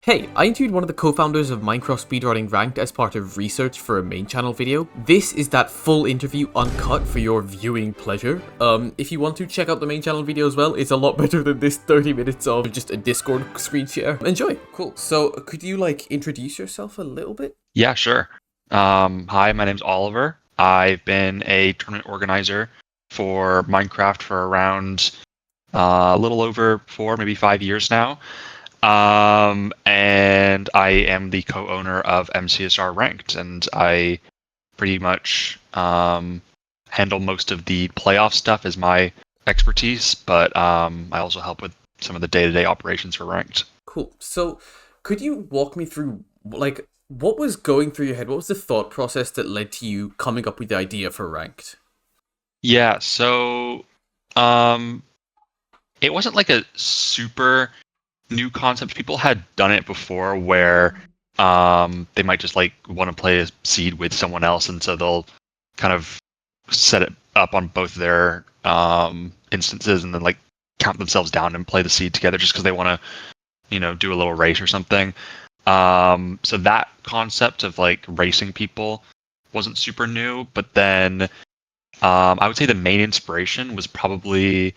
Hey, I interviewed one of the co-founders of Minecraft Speedrunning Ranked as part of research for a main channel video. This is that full interview uncut for your viewing pleasure. If you want to check out the main channel video as well, it's a lot better than this 30 minutes of just a Discord screen share. Enjoy. Cool. So could you introduce yourself a little bit? Yeah, sure. Hi, my name's Oliver. I've been a tournament organizer for Minecraft for around a little over 4, maybe 5 years now. And I am the co-owner of MCSR Ranked, and I pretty much handle most of the playoff stuff as my expertise, but I also help with some of the day-to-day operations for Ranked. Cool. So could you walk me through, what was going through your head? What was the thought process that led to you coming up with the idea for Ranked? Yeah, so it wasn't like a super new concept. People had done it before where they might just want to play a seed with someone else, and so they'll kind of set it up on both their instances and then count themselves down and play the seed together just because they want to do a little race or something. So that concept of racing people wasn't super new, but then I would say the main inspiration was probably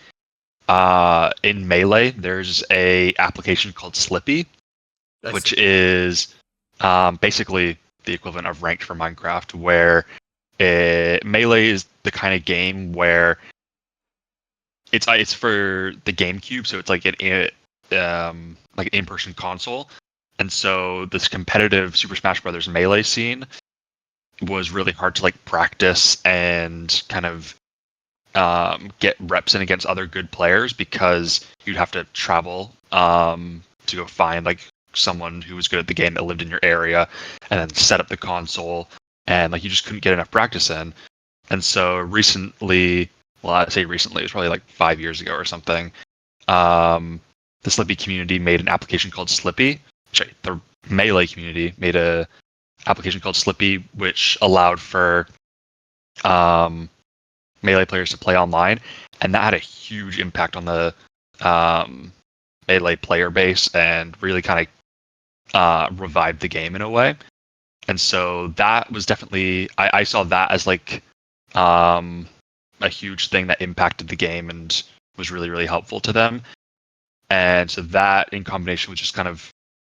in Melee. There's a application called Slippy, which is basically the equivalent of Ranked for Minecraft, where Melee is the kind of game where it's for the GameCube, so it's like an in-person console, and so this competitive Super Smash Bros. Melee scene was really hard to practice and kind of get reps in against other good players, because you'd have to travel to go find someone who was good at the game that lived in your area, and then set up the console, and you just couldn't get enough practice in. And so recently, well, I say recently, it was probably 5 years ago or something, the Slippy community made an application called Slippy. The Melee community made a application called Slippy, which allowed for Melee players to play online, and that had a huge impact on the Melee player base and really kind of revived the game in a way. And so that was definitely, I saw that as a huge thing that impacted the game and was really, really helpful to them. And so that, in combination with just kind of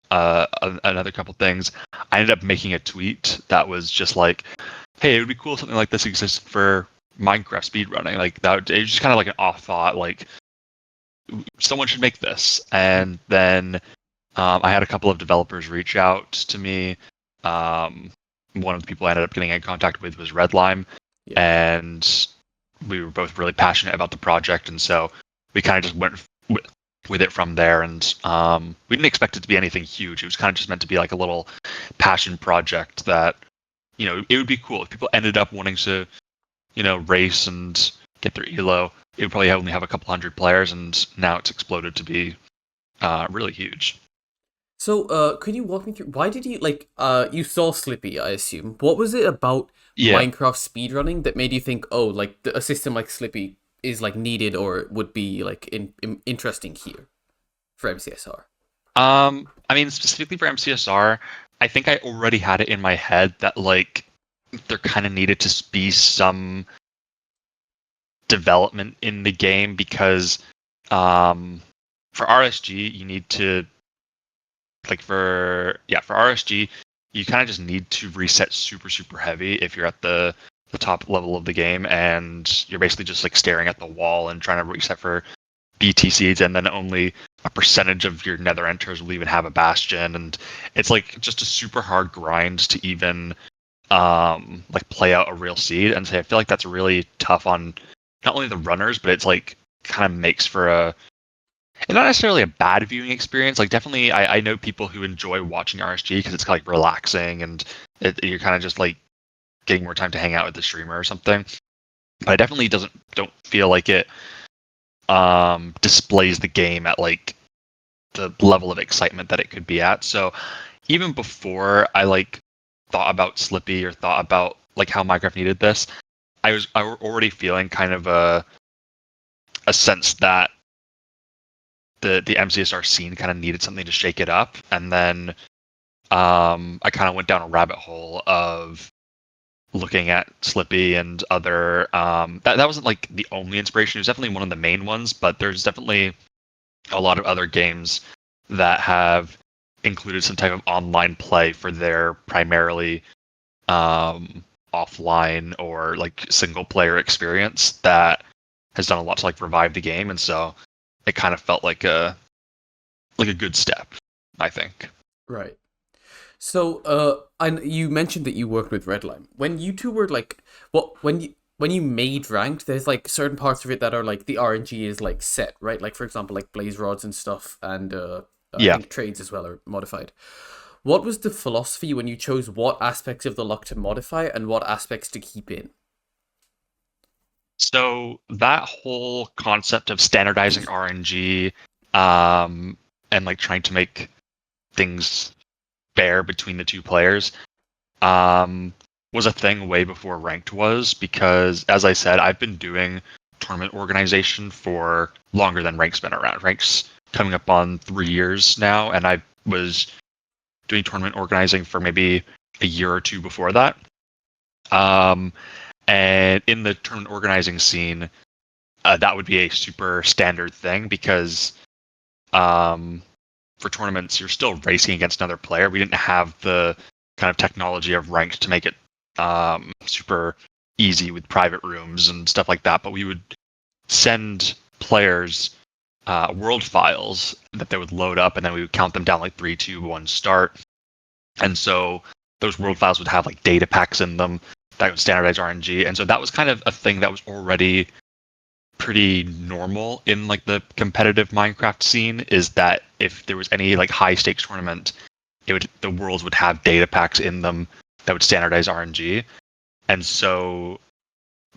another couple things, I ended up making a tweet that was just hey, it would be cool if something like this existed for Minecraft speedrunning. That, it was just kind of an off thought, someone should make this. And then I had a couple of developers reach out to me. One of the people I ended up getting in contact with was Redlime, and we were both really passionate about the project, and so we kind of just went with it from there. And we didn't expect it to be anything huge. It was kind of just meant to be a little passion project that, it would be cool if people ended up wanting to race and get their elo. It would probably only have a couple hundred players, and now it's exploded to be really huge. So, could you walk me through, why did you, you saw Slippy, I assume. What was it about Minecraft speedrunning that made you think, oh, a system like Slippy is, needed or would be, interesting here for MCSR? I mean, specifically for MCSR, I think I already had it in my head that, there kind of needed to be some development in the game, because for RSG, you need to, for RSG, you kind of just need to reset super, super heavy if you're at the top level of the game, and you're basically just staring at the wall and trying to reset for BT seeds, and then only a percentage of your nether enters will even have a bastion, and it's just a super hard grind to even play out a real seed. And so I feel that's really tough on not only the runners, but it's kind of makes for and not necessarily a bad viewing experience. Definitely, I know people who enjoy watching RSG because it's kind of relaxing, and you're kind of just getting more time to hang out with the streamer or something. But I definitely don't feel it displays the game at the level of excitement that it could be at. So even before I thought about Slippy or thought about how Minecraft needed this, I was already feeling kind of a sense that the MCSR scene kind of needed something to shake it up, and then I kind of went down a rabbit hole of looking at Slippy and other that wasn't like the only inspiration. It was definitely one of the main ones, but there's definitely a lot of other games that have included some type of online play for their primarily offline or like single player experience that has done a lot to like revive the game, and so it kind of felt like a good step, I think. Right. So, and you mentioned that you worked with Redline. When you two were like, when you made ranked, there's like certain parts of it that are like the RNG is like set, right? Like for example, like blaze rods and stuff, and I Yeah. think trades as well are modified. What was the philosophy when you chose what aspects of the luck to modify and what aspects to keep in? So that whole concept of standardizing RNG, and like trying to make things fair between the two players, was a thing way before ranked was, because as I said, I've been doing tournament organization for longer than rank's been around. Rank's coming up on 3 years now, and I was doing tournament organizing for maybe a year or two before that. And in the tournament organizing scene, that would be a super standard thing because for tournaments, you're still racing against another player. We didn't have the kind of technology of ranked to make it super easy with private rooms and stuff like that, but we would send players world files that they would load up, and then we would count them down like 3, 2, 1, start. And so those world files would have like data packs in them that would standardize RNG, and so that was kind of a thing that was already pretty normal in like the competitive Minecraft scene, is that if there was any like high stakes tournament, the worlds would have data packs in them that would standardize RNG. And so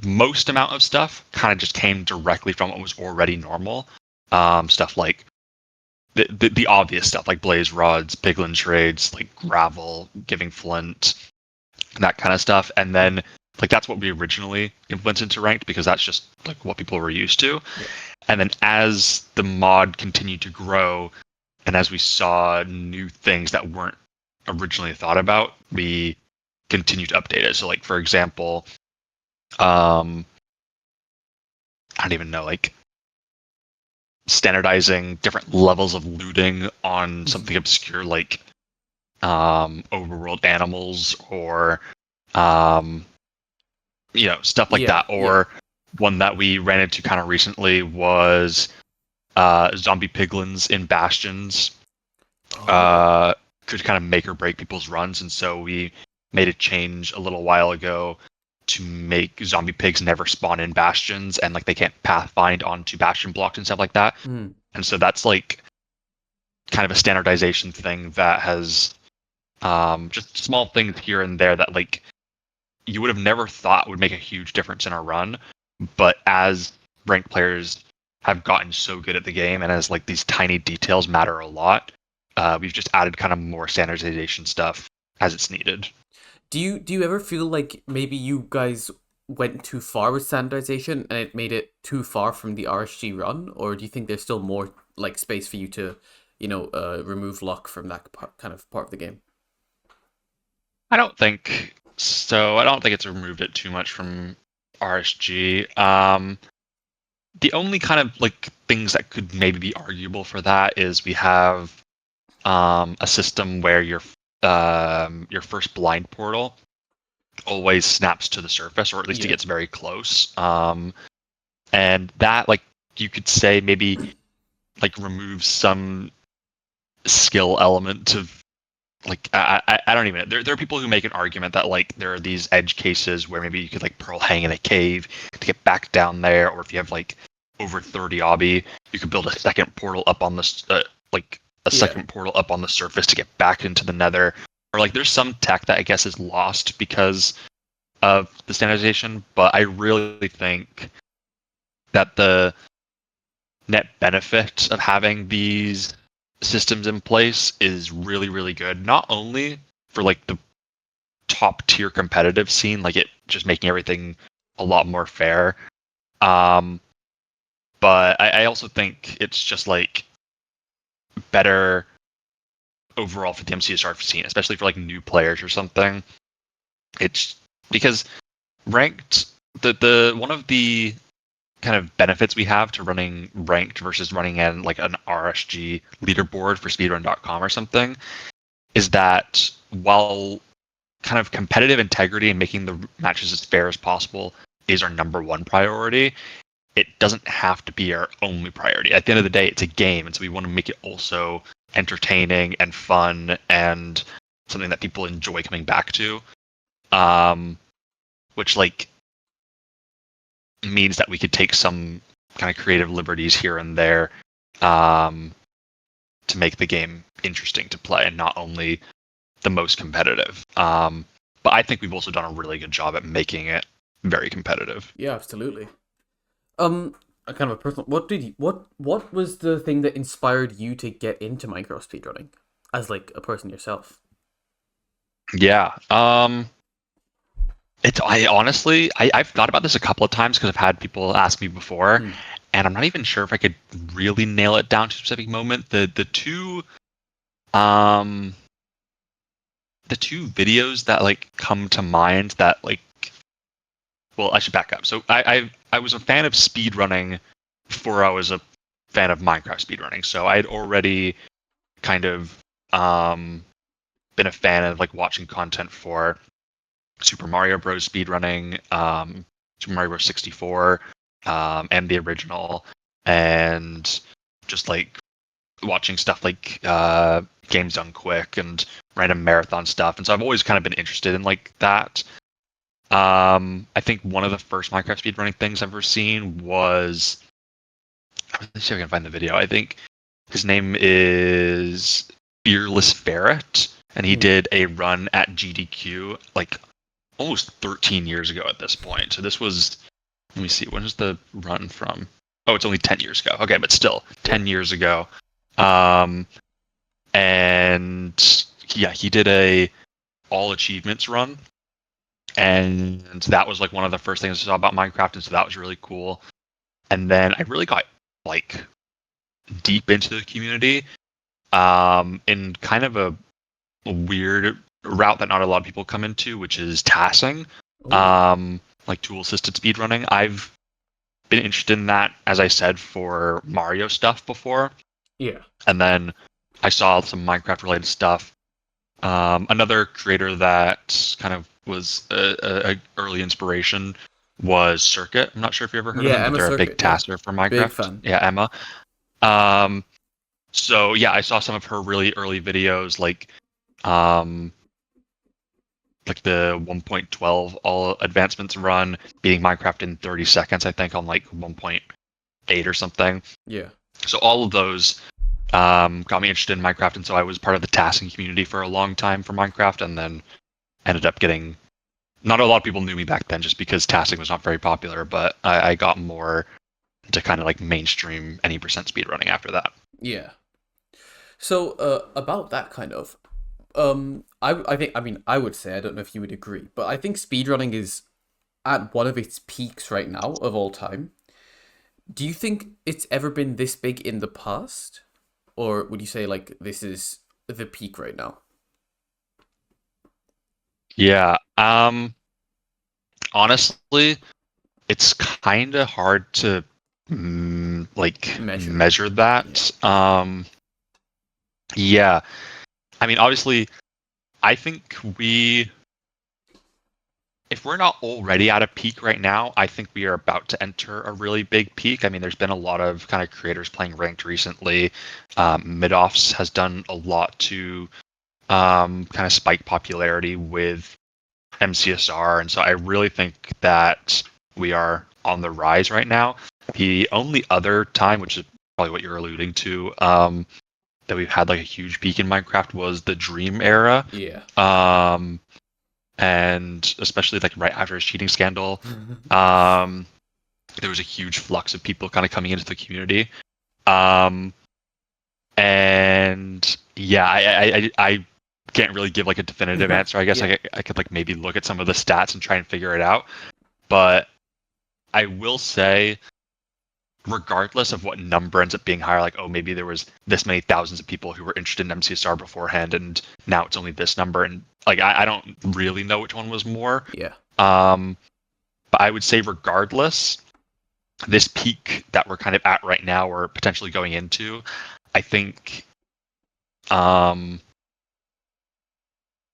most amount of stuff kind of just came directly from what was already normal. Stuff like the obvious stuff like blaze rods, piglin trades, like gravel, giving flint, that kind of stuff. And then like that's what we originally implemented into ranked because that's just like what people were used to. Yeah. And then as the mod continued to grow and as we saw new things that weren't originally thought about, we continued to update it. So like for example, I don't even know, like standardizing different levels of looting on something obscure like overworld animals or stuff like that. Or one that we ran into kind of recently was zombie piglins in bastions. Could kind of make or break people's runs, and so we made a change a little while ago to make zombie pigs never spawn in bastions, and like they can't pathfind onto bastion blocks and stuff like that. Mm. And so that's like kind of a standardization thing that has just small things here and there that like you would have never thought would make a huge difference in our run, but as ranked players have gotten so good at the game and as like these tiny details matter a lot, we've just added kind of more standardization stuff as it's needed. Do you ever feel like maybe you guys went too far with standardization and it made it too far from the RSG run, or do you think there's still more like space for you to, remove luck from that kind of part of the game? I don't think so. I don't think it's removed it too much from RSG. The only kind of like things that could maybe be arguable for that is we have a system where your first blind portal always snaps to the surface, or at least it gets very close. And that, like, you could say maybe like removes some skill element of like I don't even know. There are people who make an argument that like there are these edge cases where maybe you could like pearl hang in a cave to get back down there, or if you have like over 30 obby, you could build a second portal up on the second portal up on the surface to get back into the nether. Or like there's some tech that I guess is lost because of the standardization, but I really think that the net benefit of having these systems in place is really, really good. Not only for like the top tier competitive scene, like it just making everything a lot more fair. But I also think it's just like better overall for the MCSR scene, especially for like new players or something. It's because ranked, the one of the kind of benefits we have to running ranked versus running in like an RSG leaderboard for speedrun.com or something is that while kind of competitive integrity and making the matches as fair as possible is our number one priority, it doesn't have to be our only priority. At the end of the day, it's a game, and so we want to make it also entertaining and fun and something that people enjoy coming back to. Which like means that we could take some kind of creative liberties here and there to make the game interesting to play and not only the most competitive. But I think we've also done a really good job at making it very competitive. Yeah, absolutely. A kind of a personal. What was the thing that inspired you to get into Minecraft speedrunning as like a person yourself? Yeah. I've thought about this a couple of times because I've had people ask me before, and I'm not even sure if I could really nail it down to a specific moment. The two videos that like come to mind that like, well, I should back up. So I was a fan of speedrunning before I was a fan of Minecraft speedrunning. So I'd already kind of been a fan of like watching content for Super Mario Bros. Speedrunning, Super Mario Bros. 64, and the original, and just like watching stuff like Games Done Quick and random marathon stuff. And so I've always kind of been interested in like that. I think one of the first Minecraft speedrunning things I've ever seen was, let's see if I can find the video. I think his name is Fearless Ferret, and he did a run at GDQ like almost 13 years ago at this point. So this was, let me see, when is the run from? Oh, it's only 10 years ago. Okay, but still 10 years ago. And yeah, he did a all achievements run, and that was like one of the first things I saw about Minecraft, and so that was really cool. And then I really got like deep into the community in kind of a weird route that not a lot of people come into, which is tassing, like tool assisted speedrunning. I've been interested in that, as I said, for Mario stuff before. Yeah. And then I saw some Minecraft related stuff. Another creator that kind of was a early inspiration was Circuit. I'm not sure if you ever heard of them, but they're Circuit, a big tasser for Minecraft. Big fan. Yeah, Emma. So yeah, I saw some of her really early videos, like the 1.12 all advancements run, beating Minecraft in 30 seconds, I think, on like 1.8 or something. Yeah. So all of those got me interested in Minecraft, and so I was part of the tasking community for a long time for Minecraft, and then ended up getting, not a lot of people knew me back then just because tasking was not very popular, but I got more to kind of like mainstream any percent speedrunning after that. Yeah. So about that kind of, I think, I mean, I would say, I don't know if you would agree, but I think speedrunning is at one of its peaks right now of all time. Do you think it's ever been this big in the past? Or would you say like this is the peak right now? Yeah. Honestly, it's kind of hard to like measure that. Yeah. I mean, obviously, I think if we're not already at a peak right now, I think we are about to enter a really big peak. I mean, there's been a lot of kind of creators playing ranked recently. Midoffs has done a lot to kind of spike popularity with MCSR, and so I really think that we are on the rise right now. The only other time, which is probably what you're alluding to, that we've had like a huge peak in Minecraft was the Dream era. Yeah. And especially like right after his cheating scandal, there was a huge flux of people kind of coming into the community. And yeah, I can't really give like a definitive answer. I guess I could like maybe look at some of the stats and try and figure it out. But I will say regardless of what number ends up being higher, like, oh, maybe there was this many thousands of people who were interested in MCSR beforehand, and now it's only this number, and like I don't really know which one was more. Yeah. But I would say regardless, this peak that we're kind of at right now, or potentially going into, I think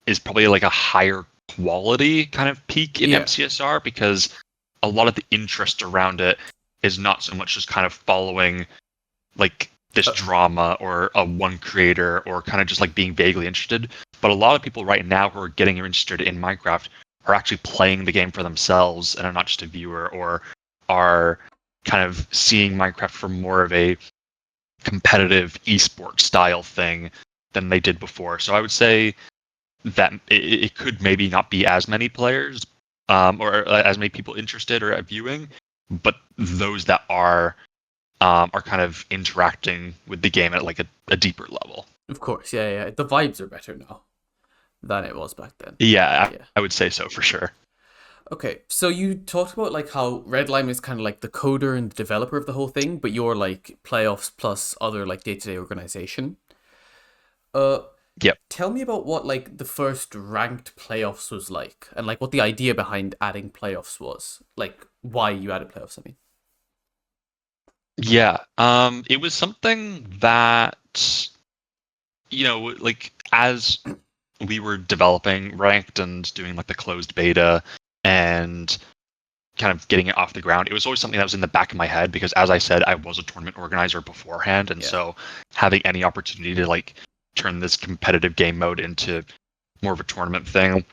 is probably like a higher quality kind of peak in MCSR, because a lot of the interest around it is not so much just kind of following like this drama or a one creator or kind of just like being vaguely interested, but a lot of people right now who are getting interested in Minecraft are actually playing the game for themselves and are not just a viewer, or are kind of seeing Minecraft for more of a competitive esports style thing than they did before. So I would say that it could maybe not be as many players or as many people interested or viewing, but those that are kind of interacting with the game at like a deeper level. Of course, yeah. The vibes are better now than it was back then. Yeah, I would say so for sure. Okay, so you talked about like how Redlime is kind of like the coder and the developer of the whole thing, but you're like playoffs plus other like day-to-day organization. Yep. Tell me about what like the first ranked playoffs was like, and like what the idea behind adding playoffs was, like why you added playoffs. I mean. Yeah, it was something that, like as we were developing ranked and doing like the closed beta and kind of getting it off the ground, it was always something that was in the back of my head, because as I said, I was a tournament organizer beforehand, and so having any opportunity to like turn this competitive game mode into more of a tournament thing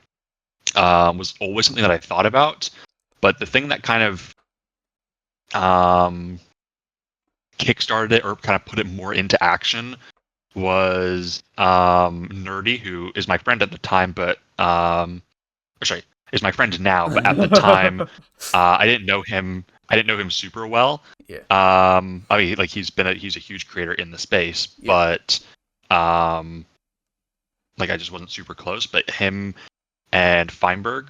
was always something that I thought about. But the thing that kind of kickstarted it, or kind of put it more into action, was Nerdy, who is my friend at the time, but is my friend now, but at the time I didn't know him super well. I mean, like he's a huge creator in the space, but like I just wasn't super close. But him and Feinberg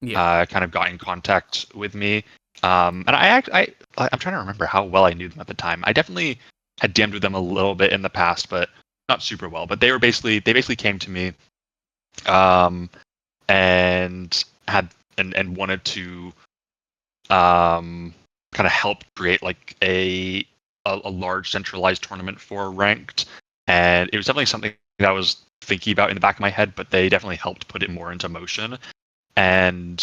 kind of got in contact with me. And I'm trying to remember how well I knew them at the time. I definitely had DM'd with them a little bit in the past, but not super well. But they basically came to me, and wanted to kind of help create like a large centralized tournament for ranked. And it was definitely something that I was thinking about in the back of my head, but they definitely helped put it more into motion. And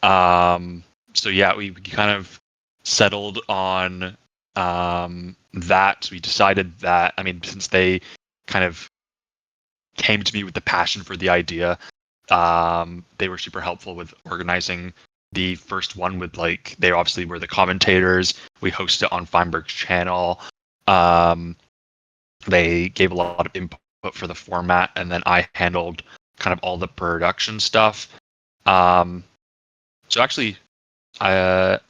so yeah, we kind of settled on that. We decided that, I mean, since they kind of came to me with the passion for the idea, they were super helpful with organizing the first one. With like, they obviously were the commentators. We hosted it on Feinberg's channel. They gave a lot of input for the format, and then I handled kind of all the production stuff. So actually, for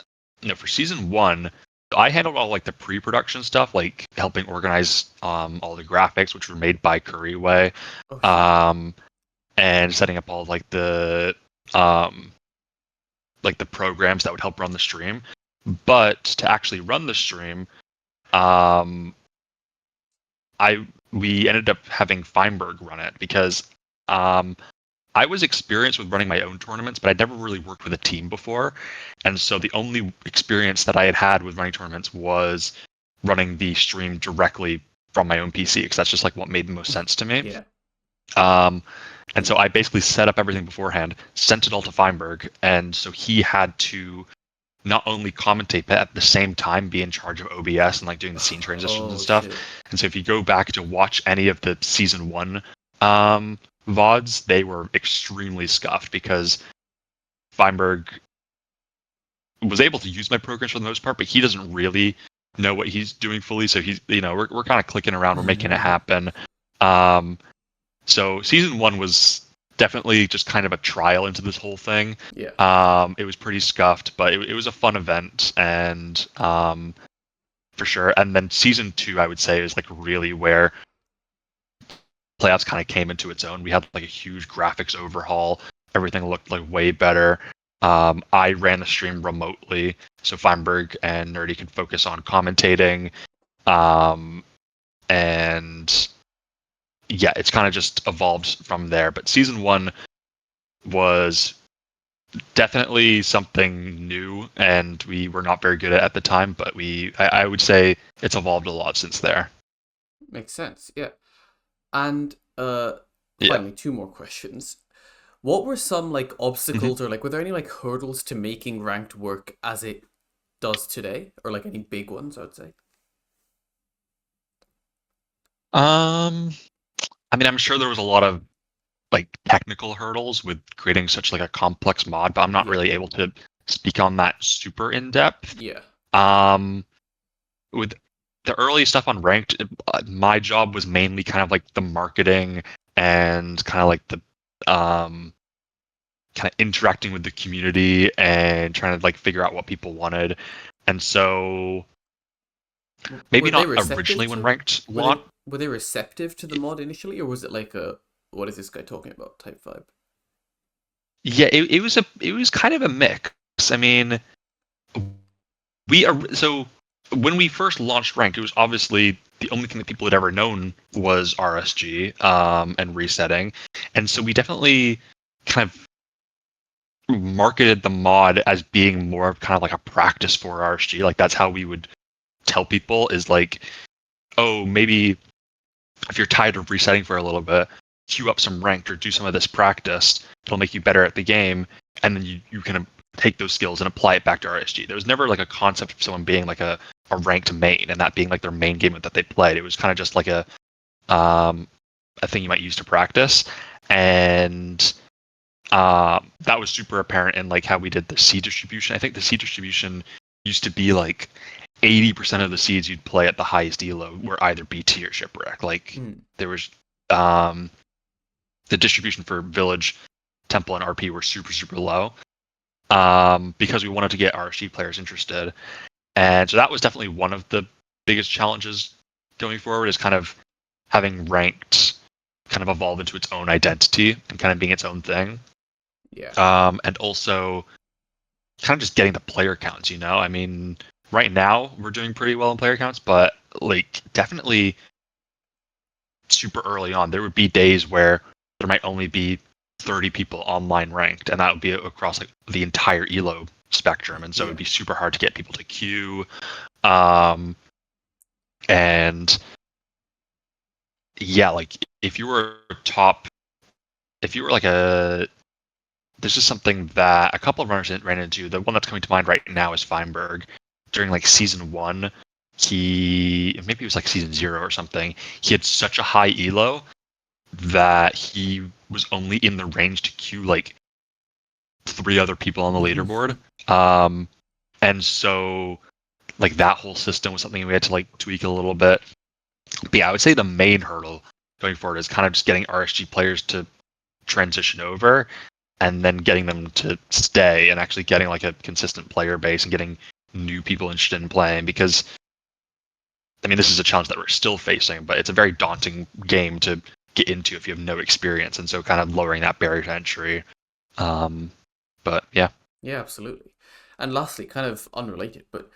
season 1, I handled all like the pre-production stuff, like helping organize all the graphics, which were made by Curryway, and setting up all like the programs that would help run the stream. But to actually run the stream, we ended up having Feinberg run it, because I was experienced with running my own tournaments, but I'd never really worked with a team before. And so the only experience that I had with running tournaments was running the stream directly from my own PC, because that's just like what made the most sense to me. And so I basically set up everything beforehand, sent it all to Feinberg, and so he had to not only commentate, but at the same time be in charge of OBS and like doing the scene transitions and stuff. Shit. And so if you go back to watch any of the season 1 VODs, they were extremely scuffed, because Feinberg was able to use my programs for the most part, but he doesn't really know what he's doing fully. So he's, we're kind of clicking around, we're making it happen. So season 1 was definitely just kind of a trial into this whole thing. It was pretty scuffed, but it was a fun event, and for sure. And then season 2, I would say, is like really where playoffs kind of came into its own. We had like a huge graphics overhaul. Everything looked like way better. I ran the stream remotely, so Feinberg and Nerdy could focus on commentating. And yeah, it's kind of just evolved from there. But season 1 was definitely something new, and we were not very good at the time, but I would say it's evolved a lot since there. Makes sense, yeah. And Yeah. finally, 2 more questions. What were some like obstacles, Mm-hmm. or like were there any like hurdles to making ranked work as it does today, or like any big ones? I'd say. I mean, I'm sure there was a lot of like technical hurdles with creating such like a complex mod, but I'm not Yeah, really able to speak on that super in depth. yeah, Um, with the early stuff on ranked, my job was mainly kind of like the marketing and kind of like the kind of interacting with the community and trying to like figure out what people wanted. And so Were maybe they not receptive originally when to? ranked launched. Were they receptive to the mod initially, or was it like a what is this guy talking about type vibe? Yeah, it was kind of a mix. I mean, we are so when we first launched ranked, it was obviously the only thing that people had ever known was RSG and resetting, and so we definitely kind of marketed the mod as being more of kind of like a practice for RSG. Like that's how we would tell people is like, oh, maybe if you're tired of resetting for a little bit, queue up some ranked or do some of this practice. It'll make you better at the game, and then you can take those skills and apply it back to RSG. There was never like a concept of someone being like a ranked main and that being like their main game that they played. It was kind of just like a thing you might use to practice, and that was super apparent in like how we did the seed distribution. I think the seed distribution used to be like 80% of the seeds you'd play at the highest elo were either BT or shipwreck. Like there was the distribution for village, temple, and RP were super low because we wanted to get RSG players interested, and so that was definitely one of the biggest challenges going forward is kind of having ranked kind of evolve into its own identity and kind of being its own thing. Yeah. And also kind of just getting the player counts, you know? I mean, right now we're doing pretty well in player counts, but like definitely super early on, there would be days where there might only be 30 people online ranked, and that would be across like the entire elo spectrum, and so it would be super hard to get people to queue. And yeah, like if you were like there's just something that a couple of runners ran into. The one that's coming to mind right now is Feinberg. During like season 1, maybe it was like season 0 or something. He had such a high elo that he was only in the range to queue like 3 other people on the leaderboard. And so like that whole system was something we had to like tweak a little bit. But yeah, I would say the main hurdle going forward is kind of just getting RSG players to transition over and then getting them to stay and actually getting like a consistent player base and getting new people interested in playing, because I mean this is a challenge that we're still facing, but it's a very daunting game to get into if you have no experience, and so kind of lowering that barrier to entry. But yeah. Yeah, absolutely. And lastly, kind of unrelated, but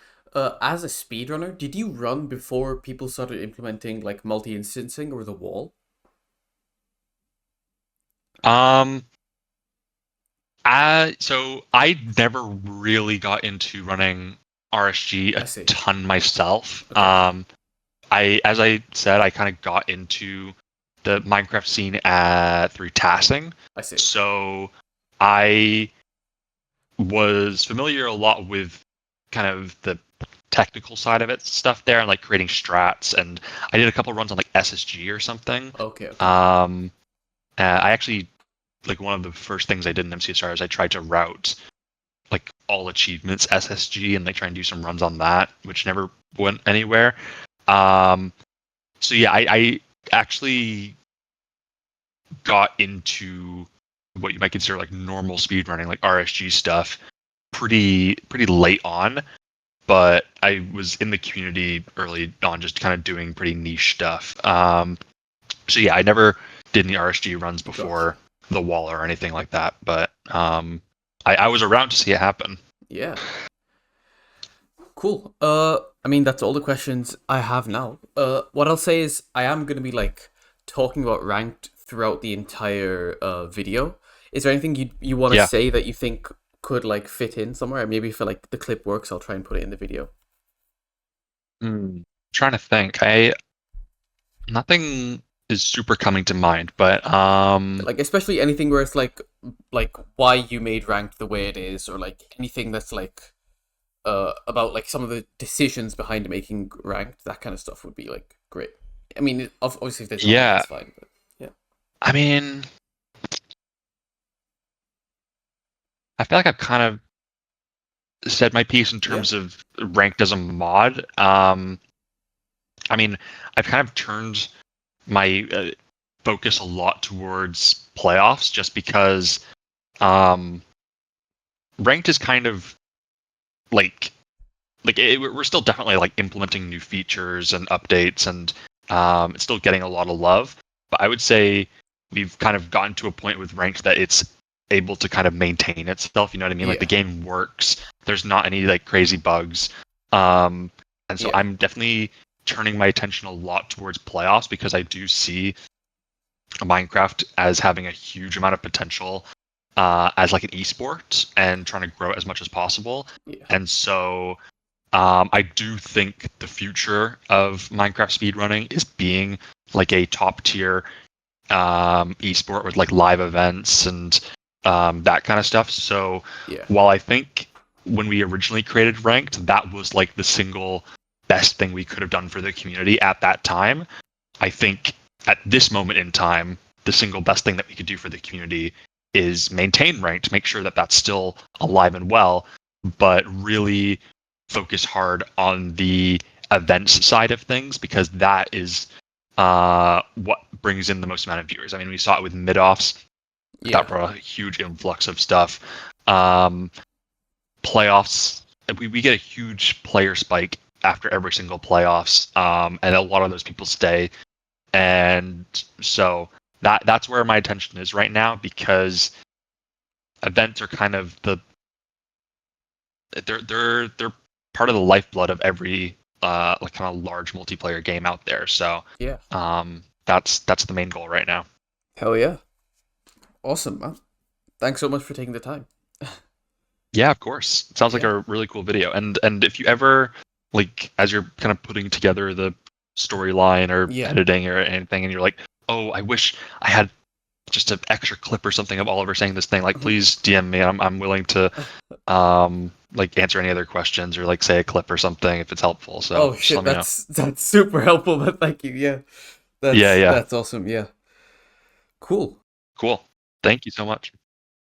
as a speedrunner, did you run before people started implementing like multi-instancing or the wall? So I never really got into running RSG I a see. ton myself. Okay. As I said, I kind of got into the Minecraft scene through tasking. I see. So I was familiar a lot with kind of the technical side of it stuff there and like creating strats, and I did a couple runs on like SSG or something. Okay. I actually like one of the first things I did in MCSR is I tried to route like all achievements SSG and like try and do some runs on that, which never went anywhere. So yeah, I actually got into what you might consider like normal speedrunning, like RSG stuff, pretty late on. But I was in the community early on, just kind of doing pretty niche stuff. So yeah, I never did any RSG runs before the wall or anything like that. But I was around to see it happen. Yeah. Cool. I mean, that's all the questions I have now. What I'll say is I am going to be like talking about ranked throughout the entire video. Is there anything you want to Yeah. say that you think could like fit in somewhere? Maybe if like the clip works, I'll try and put it in the video. Trying to think. Nothing is super coming to mind, but Like especially anything where it's like why you made ranked the way it is, or like anything that's like about like some of the decisions behind making ranked, that kind of stuff would be like great. I mean, obviously if there's nothing, yeah. that's fine. But yeah, I mean, I feel like I've kind of said my piece in yeah, terms of ranked as a mod. I mean, I've kind of turned my focus a lot towards playoffs just because um, ranked is kind of like we're still definitely like implementing new features and updates, and it's still getting a lot of love. But I would say we've kind of gotten to a point with ranked that it's able to kind of maintain itself. You know what I mean? Like the yeah, game works. There's not any like crazy bugs. And so yeah, I'm definitely turning my attention a lot towards playoffs because I do see Minecraft as having a huge amount of potential as like an esport and trying to grow it as much as possible. yeah, And so I do think the future of Minecraft speedrunning is being like a top tier esport with like live events and that kind of stuff. So yeah, while I think when we originally created Ranked, that was like the single best thing we could have done for the community at that time, I think at this moment in time, the single best thing that we could do for the community is maintain Ranked, make sure that that's still alive and well, but really focus hard on the events side of things because that is what brings in the most amount of viewers. I mean, we saw it with mid-offs. That yeah, brought a huge influx of stuff. Um, Playoffs, we get a huge player spike after every single playoffs, and a lot of those people stay. And so that's where my attention is right now because events are kind of they're part of the lifeblood of every like kind of large multiplayer game out there. So yeah. that's the main goal right now. Hell yeah, awesome, man. Thanks so much for taking the time. Yeah, of course. It sounds like Yeah, a really cool video. And if you ever like as you're kind of putting together the storyline or yeah. editing or anything, and you're like, oh, I wish I had just an extra clip or something of Oliver saying this thing, like Mhm. please DM me. I'm willing to like answer any other questions or like say a clip or something if it's helpful. So Oh just shit, let me know. that's super helpful, but thank you. Yeah, Yeah, yeah. that's awesome. Yeah, cool. Cool. Thank you so much.